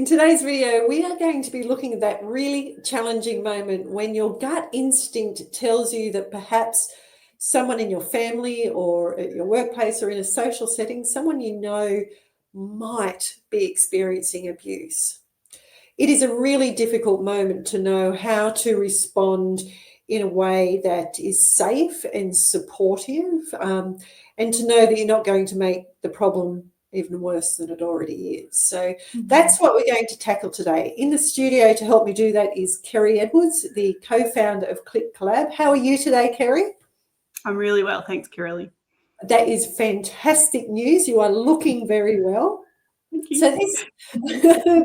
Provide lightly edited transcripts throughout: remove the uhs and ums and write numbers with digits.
In today's video, we are going to be looking at that really challenging moment when your gut instinct tells you that perhaps someone in your family or at your workplace or in a social setting, someone you know might be experiencing abuse. It is a really difficult moment to know how to respond in a way that is safe and supportive, and to know that you're not going to make the problem even worse than it already is. So that's what we're going to tackle today. In the studio to help me do that is Kerry Edwards, the co-founder of Click Collab. How are you today, Kerry? I'm really well, thanks, Kirili. That is fantastic news. You are looking very well. Thank you. So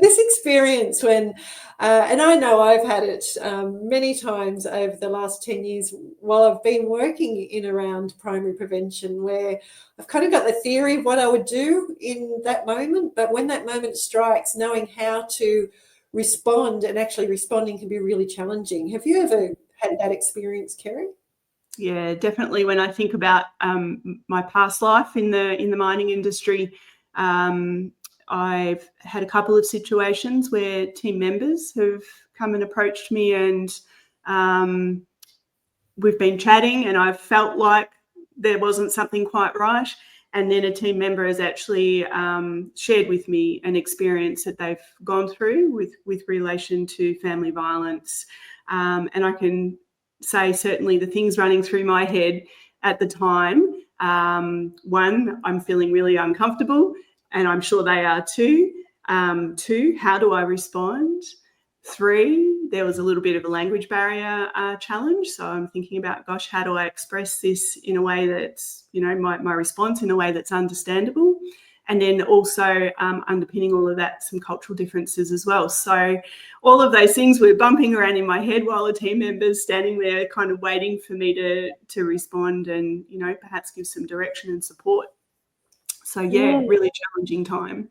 this experience when, and I know I've had it many times over the last 10 years while I've been working in around primary prevention, where I've kind of got the theory of what I would do in that moment, but when that moment strikes, knowing how to respond and actually responding can be really challenging. Have you ever had that experience, Kerry? Yeah, definitely. When I think about my past life in the mining industry, I've had a couple of situations where team members have come and approached me, and we've been chatting, and I've felt like there wasn't something quite right. And then a team member has actually shared with me an experience that they've gone through with relation to family violence. And I can say certainly the things running through my head at the time, one, I'm feeling really uncomfortable, and I'm sure they are too. Two, how do I respond? Three, there was a little bit of a language barrier challenge. So I'm thinking about, gosh, how do I express this in a way that's, my response in a way that's understandable? And then also underpinning all of that, some cultural differences as well. So all of those things were bumping around in my head while a team member's standing there kind of waiting for me to respond and, perhaps give some direction and support. So, yeah, really challenging time.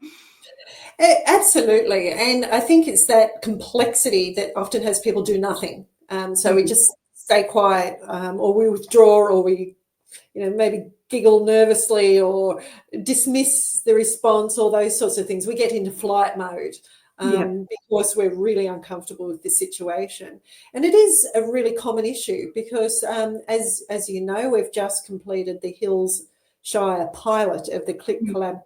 Absolutely. And I think it's that complexity that often has people do nothing. So we just stay quiet, or we withdraw, or we, maybe giggle nervously or dismiss the response, all those sorts of things. We get into flight mode because we're really uncomfortable with this situation. And it is a really common issue because, as you know, we've just completed the Hills Shire pilot of the Click Collab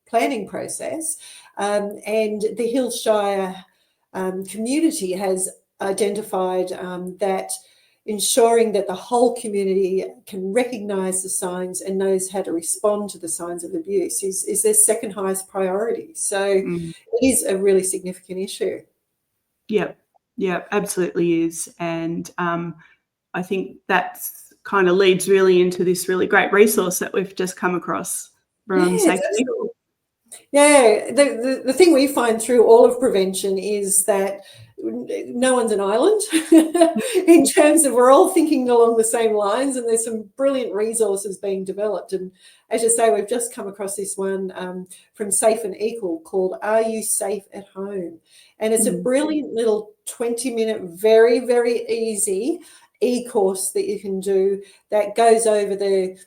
planning process, and the Hills Shire community has identified that ensuring that the whole community can recognise the signs and knows how to respond to the signs of abuse is their second highest priority. So it is a really significant issue. Yeah, absolutely is. And I think that's kind of leads really into this really great resource that we've just come across from Safety. Yeah, the thing we find through all of prevention is that no one's an island in terms of we're all thinking along the same lines, and there's some brilliant resources being developed. And as you say, we've just come across this one from Safe and Equal called Are You Safe at Home? And it's a brilliant little 20-minute, very, very easy e-course that you can do that goes over the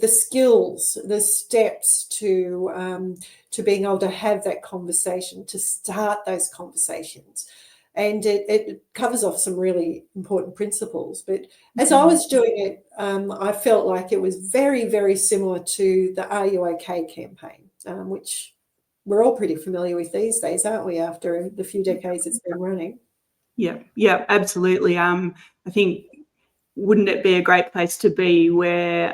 skills, the steps to being able to have that conversation, to start those conversations. And it covers off some really important principles. But as I was doing it, I felt like it was very, very similar to the Are You OK campaign, which we're all pretty familiar with these days, aren't we, after the few decades it's been running? Yeah, absolutely. I think, wouldn't it be a great place to be where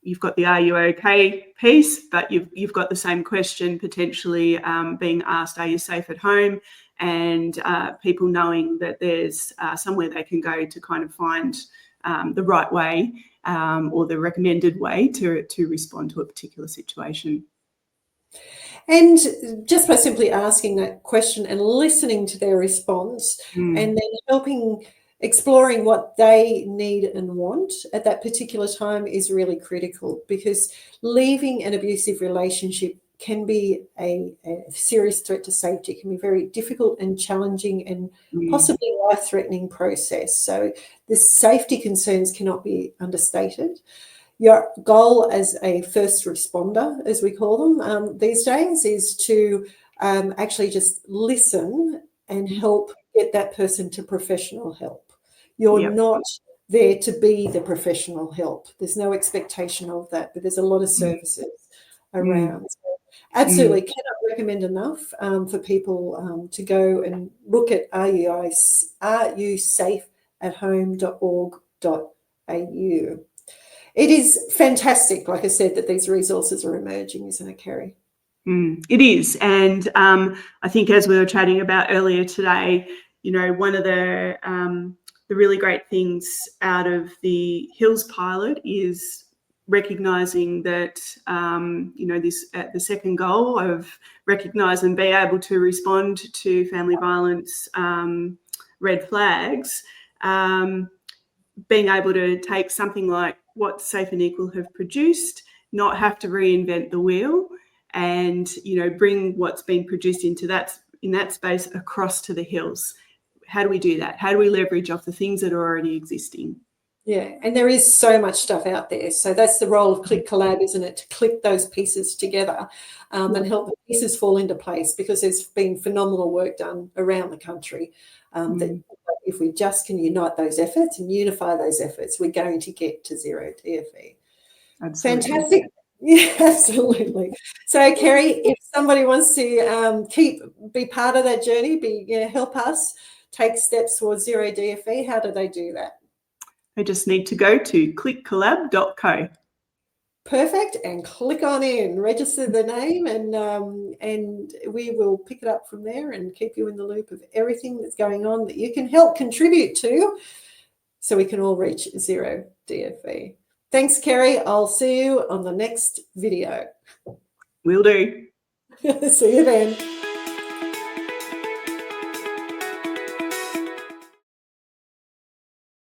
you've got the Are You OK piece, but you've got the same question potentially being asked, are you safe at home? And people knowing that there's somewhere they can go to kind of find the right way or the recommended way to respond to a particular situation. And just by simply asking that question and listening to their response and then exploring what they need and want at that particular time is really critical, because leaving an abusive relationship can be a serious threat to safety. It can be very difficult and challenging and possibly life-threatening process. So the safety concerns cannot be understated. Your goal as a first responder, as we call them these days, is to actually just listen and help get that person to professional help. You're not there to be the professional help. There's no expectation of that, but there's a lot of services around. So absolutely cannot recommend enough for people to go and look at areyousafe@home.org.au. It is fantastic, like I said, that these resources are emerging, isn't it, Kerry? It is. And I think, as we were chatting about earlier today, you know, one of the really great things out of the Hills pilot is recognising that, you know, the second goal of recognise and be able to respond to family violence red flags, being able to take something like what Safe and Equal have produced, not have to reinvent the wheel, and, you know, bring what's been produced in that space across to the Hills. How do we do that? How do we leverage off the things that are already existing? Yeah, and there is so much stuff out there. So that's the role of Click Collab, isn't it? To click those pieces together and help the pieces fall into place, because there's been phenomenal work done around the country that if we just can unite those efforts and unify those efforts, we're going to get to zero DFV. Absolutely. Fantastic. Yeah, absolutely. So, Kerry, if somebody wants to be part of that journey, help us take steps towards zero DFV, how do they do that? They just need to go to clickcollab.co. Perfect, and click on in, register the name, and we will pick it up from there and keep you in the loop of everything that's going on that you can help contribute to, so we can all reach zero DFV. Thanks, Kerry. I'll see you on the next video. Will do. See you then.